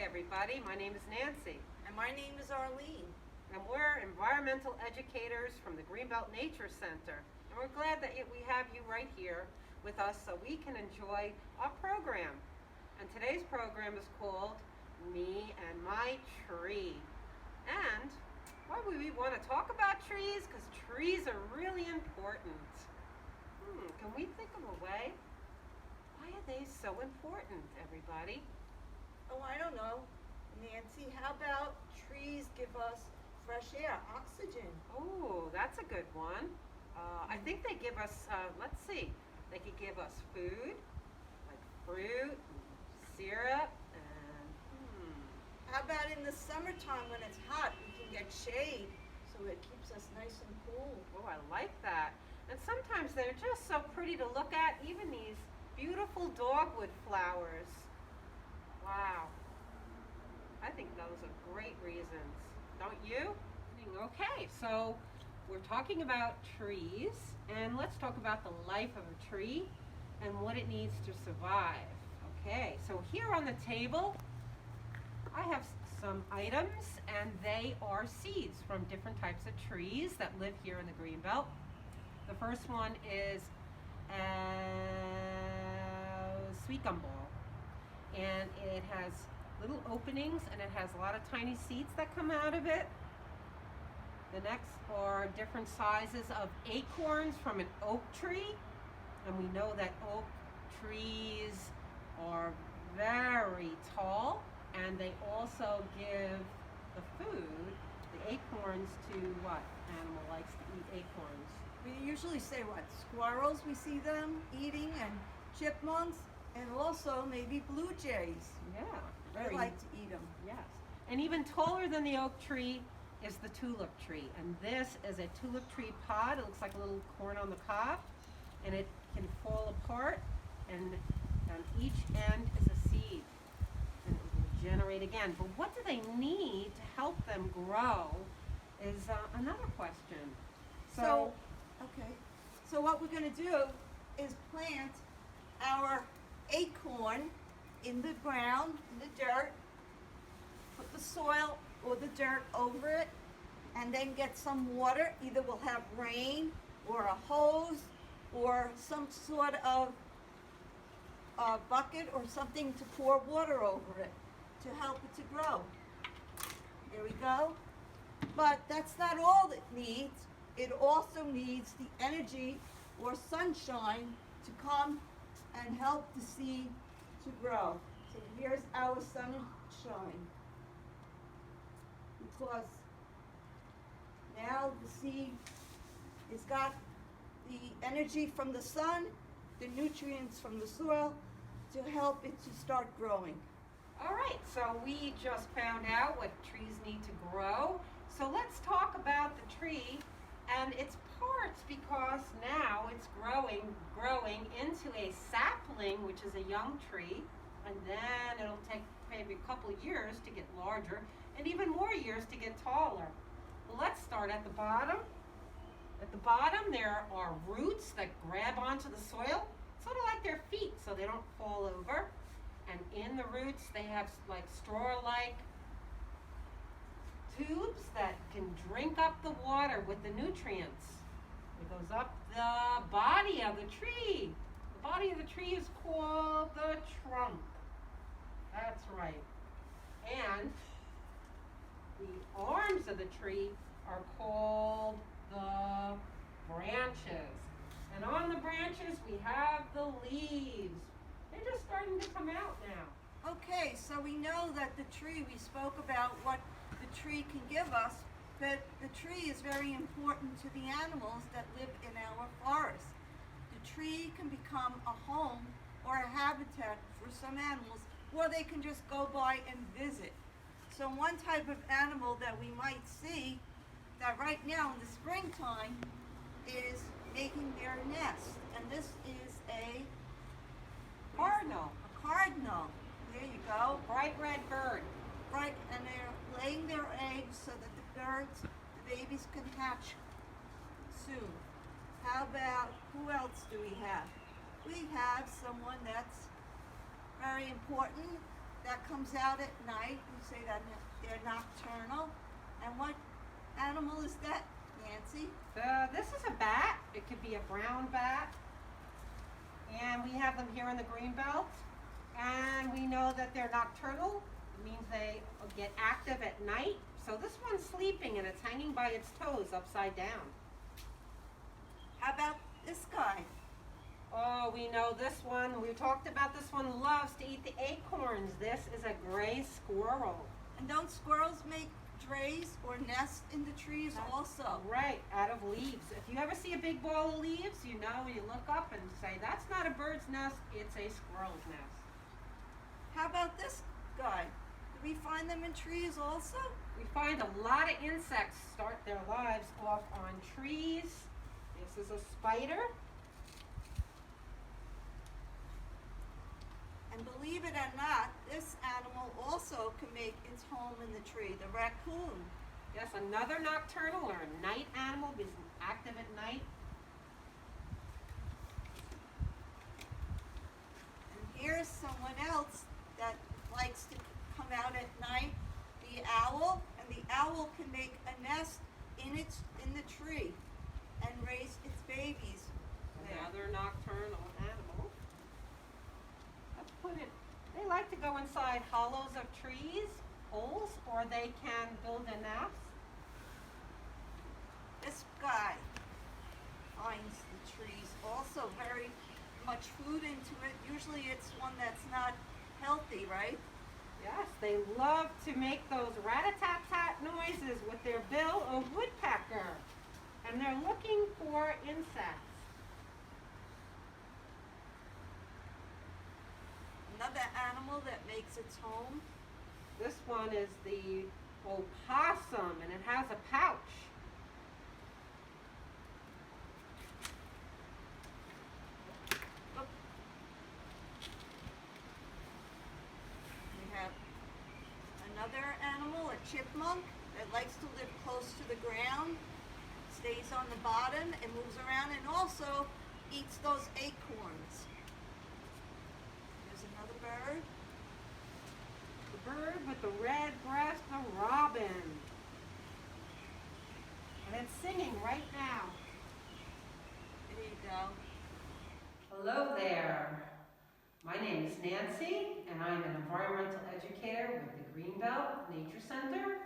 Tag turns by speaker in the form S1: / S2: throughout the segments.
S1: everybody, my name is Nancy,
S2: And my name is Arlene.
S1: and we're environmental educators from the Greenbelt Nature Center. And we're glad that we have you right here with us so we can enjoy our program. And today's program is called Me and My Tree. And why would we want to talk about trees? Because trees are really important. Can we think of a way? Why are they so important, everybody?
S2: Oh, I don't know. Nancy, how about trees give us fresh air, oxygen?
S1: Oh, that's a good one. I think they give us, let's see, they could give us food, like fruit, syrup, and
S2: How about in the summertime when it's hot, we can get shade so it keeps us nice and cool?
S1: oh, I like that. And sometimes they're just so pretty to look at, even these beautiful dogwood flowers. Wow. I think those are great reasons, don't you? Okay, so we're talking about trees, and let's talk about the life of a tree and what it needs to survive. Okay, so here on the table, I have some items, and they are seeds from different types of trees that live here in the Greenbelt. The first one is a sweet gum ball, and it has little openings and it has a lot of tiny seeds that come out of it. The next are different sizes of acorns from an oak tree, and we know that oak trees are very tall, and they also give the food, the acorns, to what animal likes to eat acorns?
S2: We usually say what? Squirrels, we see them eating, and chipmunks, and also maybe blue jays.
S1: Yeah,
S2: They like to eat them.
S1: yes. And even taller than the oak tree is the tulip tree. And this is a tulip tree pod. It looks like a little corn on the cob. And it can fall apart. And on each end is a seed. And it will generate again. But what do they need to help them grow is another question.
S2: So what we're going to do is plant our acorn in the ground, in the dirt, put the soil or the dirt over it, and then get some water. Either we'll have rain or a hose or some sort of bucket or something to pour water over it to help it to grow. There we go. But that's not all it needs. It also needs the energy or sunshine to come and help the seed to grow. So here's our sunshine. Because now the seed has got the energy from the sun, the nutrients from the soil to help it to start growing.
S1: All right, so we just found out what trees need to grow. So let's talk about the tree and its parts, because now it's growing into a sapling, which is a young tree, and then it'll take maybe a couple of years to get larger and even more years to get taller. Well, let's start at the bottom. At the bottom there are roots that grab onto the soil, sort of like their feet, so they don't fall over. And in the roots they have like straw-like tubes that can drink up the water with the nutrients. It goes up the body of the tree. The body of the tree is called the trunk. That's right. And the arms of the tree are called the branches. And on the branches we have the leaves. They're just starting to come out now.
S2: Okay, so we know that the tree, we spoke about what the tree can give us, but the tree is very important to the animals that live in our forest. The tree can become a home or a habitat for some animals, or they can just go by and visit. So one type of animal that we might see that right now in the springtime is making their nest, and this is a
S1: Cardinal.
S2: cardinal. There you go.
S1: Bright red bird.
S2: Right, and they're laying their eggs so that the birds, the babies, can hatch soon. How about, who else do we have? We have someone that's very important, that comes out at night. You say that they're nocturnal. And what animal is that, Nancy?
S1: This is a bat. It could be a brown bat. And we have them here in the Greenbelt. And we know that they're nocturnal. It means they get active at night. So this one's sleeping and it's hanging by its toes upside down.
S2: How about this guy?
S1: Oh, we know this one. We talked about this one loves to eat the acorns. This is a gray squirrel.
S2: And don't squirrels make drays or nests in the trees also?
S1: Right, out of leaves. If you ever see a big ball of leaves, you know, you look up and say, that's not a bird's nest, it's a squirrel's nest.
S2: How about this guy? Do we find them in trees also?
S1: We find a lot of insects start their lives off on trees. This is a spider.
S2: And believe it or not, this animal also can make its home in the tree, the raccoon.
S1: Yes, another nocturnal or a night animal is active at night.
S2: And here's someone else that likes to come out at night, the owl. And the owl can make a nest in the tree and raise its babies there.
S1: Another nocturnal animal. Let's put it, they like to go inside hollows of trees, holes, or they can build a nest.
S2: This guy finds the trees also very much food into it. Usually it's one that's not healthy, right?
S1: Yes, they love to make those rat-a-tat-tat noises with their bill, a woodpecker. And they're looking for insects.
S2: Another animal that makes its home.
S1: This one is the opossum, and it has a pouch.
S2: We have another animal, a chipmunk, that likes to live close to the ground, stays on the bottom and moves around, and also eats those acorns. There's another bird.
S1: The bird with the red breast, a robin. And it's singing right now.
S2: There you go.
S1: Hello there. My name is Nancy, and I'm an environmental educator with the Greenbelt Nature Center.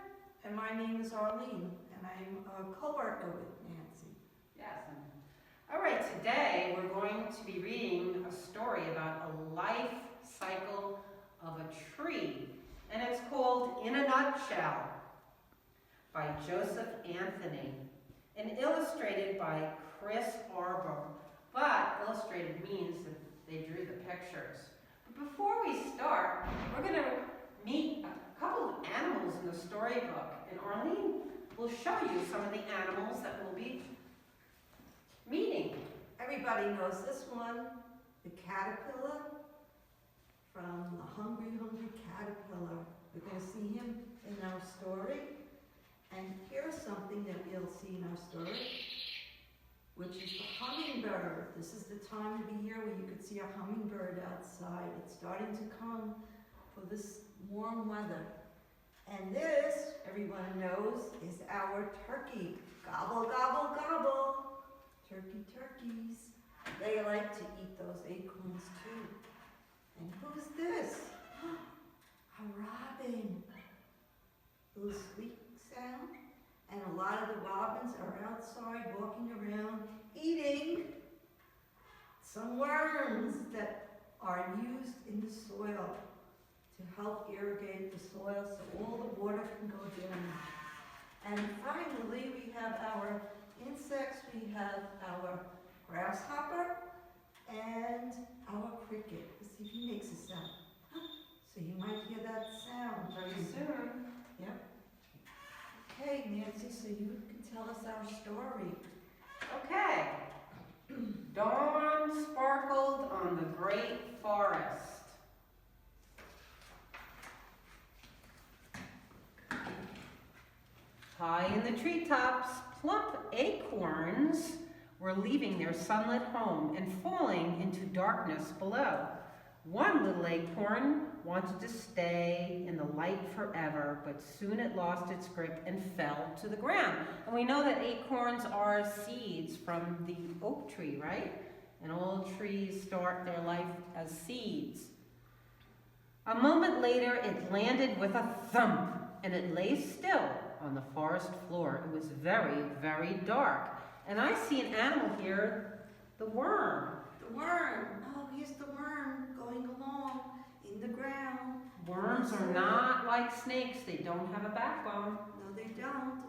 S3: And my name is Arlene, and I'm a co-worker with Nancy.
S1: Yes. All right, today we're going to be reading a story about a life cycle of a tree. And it's called In a Nutshell by Joseph Anthony and illustrated by Chris Arbor. But illustrated means that they drew the pictures. But before we start, we're going to meet a couple of animals in the storybook. And Arlene will show you some of the animals that we'll be meeting.
S3: Everybody knows this one, the caterpillar from the Hungry Caterpillar. We're going to see him in our story. And here's something that we'll see in our story, which is the hummingbird. This is the time of the year where you could see a hummingbird outside. It's starting to come for this warm weather. And this, everyone knows, is our turkey. Gobble, gobble, gobble. Turkeys. They like to eat those acorns too. And who's this? A robin. A little squeak sound. And a lot of the robins are outside walking around eating some worms that are used in the soil to help irrigate the soil so all the water can go down. And finally, we have our insects. We have our grasshopper and our cricket. Let's see if he makes a sound. So you might hear that sound
S1: Very soon.
S3: Yep. Okay, Nancy, so you can tell us our story.
S1: Okay. Dawn sparkled on the great forest. High in the treetops, plump acorns were leaving their sunlit home and falling into darkness below. One little acorn wanted to stay in the light forever, but soon it lost its grip and fell to the ground. And we know that acorns are seeds from the oak tree, right? And all trees start their life as seeds. A moment later, it landed with a thump, and it lay still on the forest floor. It was very, very dark. And I see an animal here, the worm.
S3: The worm. Oh, here's the worm going along in the ground.
S1: Worms are not like snakes. They don't have a backbone.
S3: No, they don't.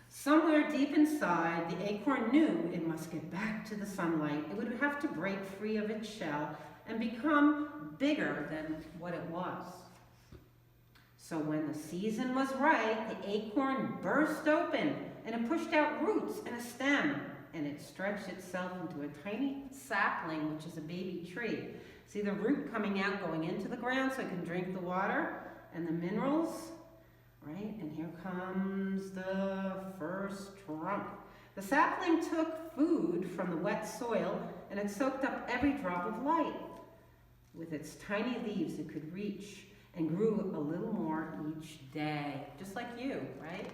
S1: Somewhere deep inside, the acorn knew it must get back to the sunlight. It would have to break free of its shell and become bigger than what it was. So when the season was right, the acorn burst open and it pushed out roots and a stem, and it stretched itself into a tiny sapling, which is a baby tree. See the root coming out, going into the ground so it can drink the water and the minerals, right? And here comes the first trunk. The sapling took food from the wet soil and it soaked up every drop of light. With its tiny leaves, it could reach and grew a little more each day, just like you, right?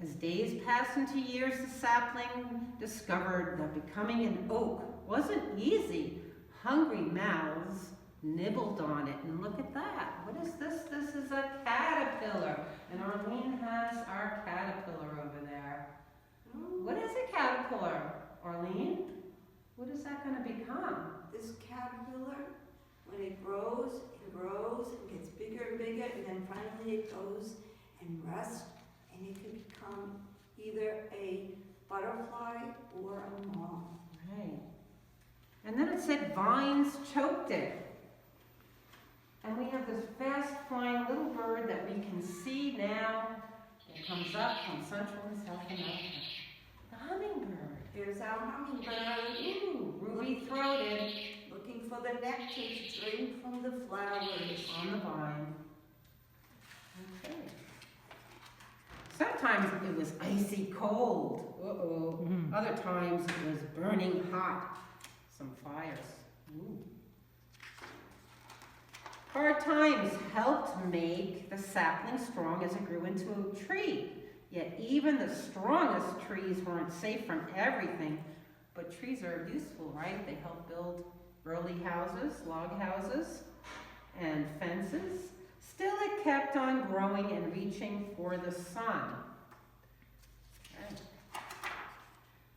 S1: As days passed into years, the sapling discovered that becoming an oak wasn't easy. Hungry mouths nibbled on it, and look at that. What is this? This is a caterpillar, and Arlene has our caterpillar over there. What is a caterpillar, Arlene? What is that going to become?
S3: This caterpillar, when it grows and gets bigger and bigger, and then finally it goes and rests, and it can become either a butterfly or a moth.
S1: Right. And then it said vines choked it. And we have this fast flying little bird that we can see now. It comes up from Central and South America. The hummingbird.
S3: Here's our hummingbird.
S1: Ooh, ruby-throated.
S3: Looking for the nectar to drink from the flowers.
S1: On the vine. Okay. Sometimes it was icy cold. Uh-oh. Other times it was burning hot. Some fires. Ooh. Hard times helped make the sapling strong as it grew into a tree. Yet even the strongest trees weren't safe from everything. But trees are useful, right? They help build early houses, log houses, and fences. Still, it kept on growing and reaching for the sun. Okay.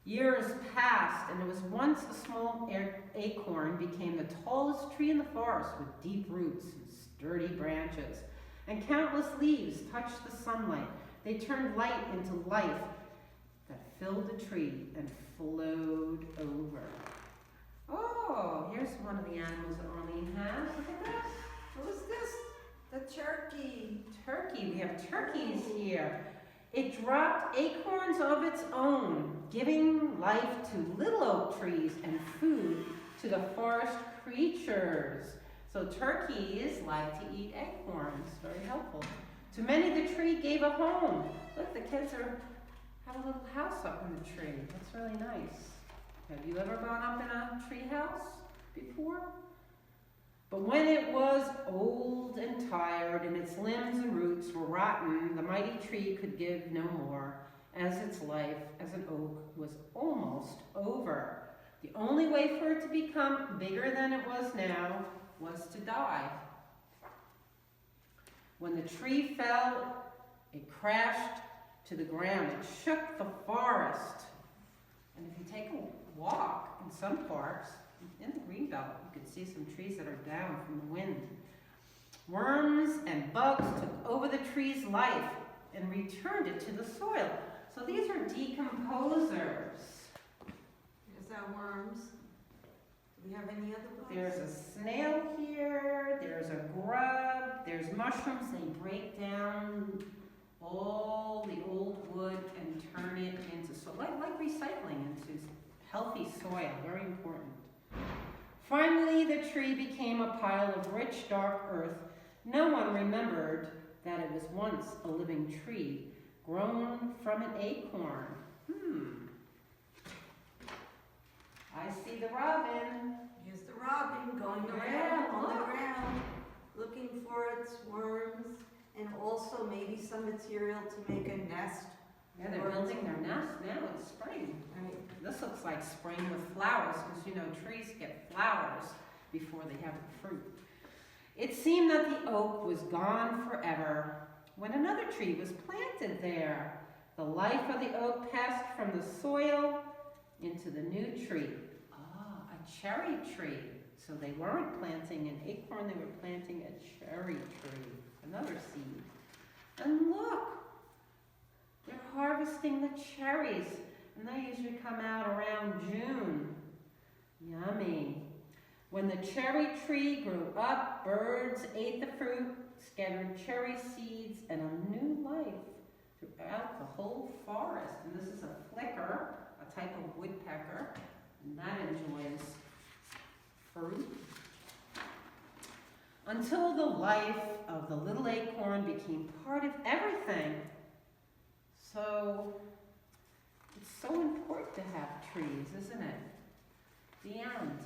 S1: Years passed, and it was once a small acorn became the tallest tree in the forest with deep roots and sturdy branches. And countless leaves touched the sunlight. They turned light into life that filled the tree and flowed over. Oh, here's one of the animals that Arlene has. Look at this.
S3: What was this? The turkey.
S1: Turkey. We have turkeys here. It dropped acorns of its own, giving life to little oak trees and food to the forest creatures. So turkeys like to eat acorns. Very helpful. To many, the tree gave a home. Look, the kids have a little house up in the tree. That's really nice. Have you ever gone up in a tree house before? But when it was old and tired and its limbs and roots were rotten, the mighty tree could give no more, as its life as an oak was almost over. The only way for it to become bigger than it was now was to die. When the tree fell, it crashed to the ground. It shook the forest. And if you take a walk in some parks, in the Greenbelt, you can see some trees that are down from the wind. Worms and bugs took over the tree's life and returned it to the soil. So these are decomposers.
S3: Here's our worms. Do we have any other bugs?
S1: There's a snail here, there's a grub, there's mushrooms. They break down all the old wood and turn it into soil, like recycling into healthy soil, very important. Finally, the tree became a pile of rich, dark earth. No one remembered that it was once a living tree, grown from an acorn. I see the robin.
S3: Here's the robin going
S1: Yeah,
S3: around on the
S1: look.
S3: ground, looking for its worms, and also maybe some material to make a nest.
S1: Yeah, they're building their nest now. It's spring.
S3: Right.
S1: This looks like spring with flowers, because you know trees get flowers before they have the fruit. It seemed that the oak was gone forever when another tree was planted there. The life of the oak passed from the soil into the new tree. Ah, a cherry tree. So they weren't planting an acorn, they were planting a cherry tree, another seed. And look, they're harvesting the cherries, and they usually come out around June. Yummy. When the cherry tree grew up, birds ate the fruit, scattered cherry seeds, and a new life throughout the whole forest. And this is a flicker, a type of woodpecker, and that enjoys fruit. Until the life of the little acorn became part of everything. So, it's so important to have trees, isn't it? The end.